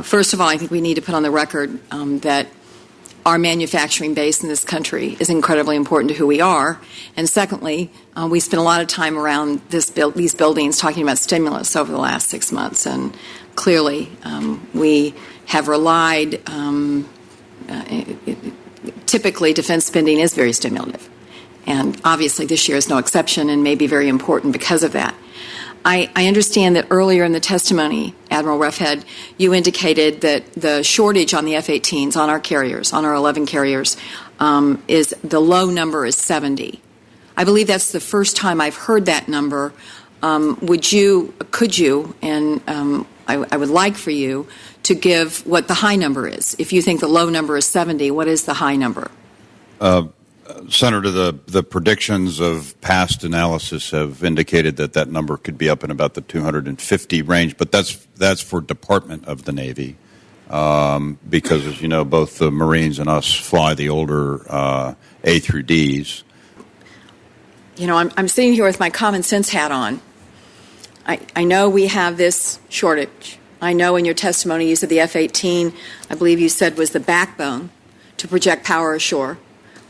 First of all, I think we need to put on the record that our manufacturing base in this country is incredibly important to who we are. And secondly, we spent a lot of time around these buildings talking about stimulus over the last 6 months. And clearly, we have relied, typically defense spending is very stimulative. And obviously this year is no exception and may be very important because of that. I understand that earlier in the testimony, Admiral Roughhead, you indicated that the shortage on the F-18s, on our carriers, on our 11 carriers, is the low number is 70. I believe that's the first time I've heard that number. Could you, and I would like for you to give what the high number is. If you think the low number is 70, what is the high number? Senator, the predictions of past analysis have indicated that number could be up in about the 250 range, but that's for Department of the Navy, because, as you know, both the Marines and us fly the older A through Ds. You know, I'm sitting here with my common sense hat on. I know we have this shortage. I know in your testimony you said the F-18, I believe you said, was the backbone to project power ashore.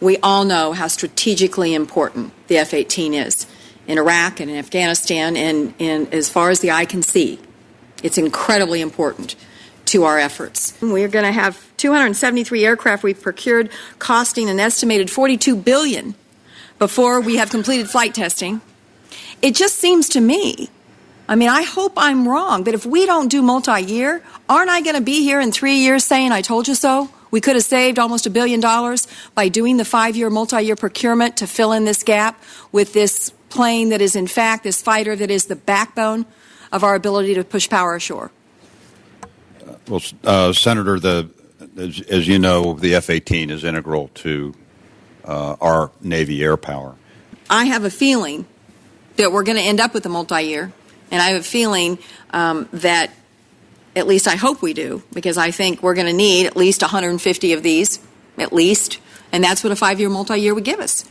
We all know how strategically important the F-18 is in Iraq and in Afghanistan, and as far as the eye can see, it's incredibly important to our efforts. We're going to have 273 aircraft we've procured, costing an estimated $42 billion before we have completed flight testing. It just seems to me, I mean, I hope I'm wrong, but if we don't do multi-year, aren't I going to be here in 3 years saying, I told you so? We could have saved almost $1 billion by doing the 5-year multi-year procurement to fill in this gap with this plane that is, in fact, this fighter that is the backbone of our ability to push power ashore. Well, Senator, as you know, the F-18 is integral to our Navy air power. I have a feeling that we're going to end up with a multi-year, and I have a feeling that, at least I hope we do, because I think we're going to need at least 150 of these, at least, and that's what a 5-year multi-year would give us.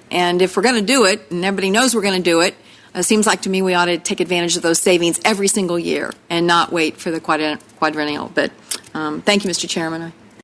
And if we're going to do it, and everybody knows we're going to do it, it seems like to me we ought to take advantage of those savings every single year and not wait for the quadrennial. But thank you, Mr. Chairman.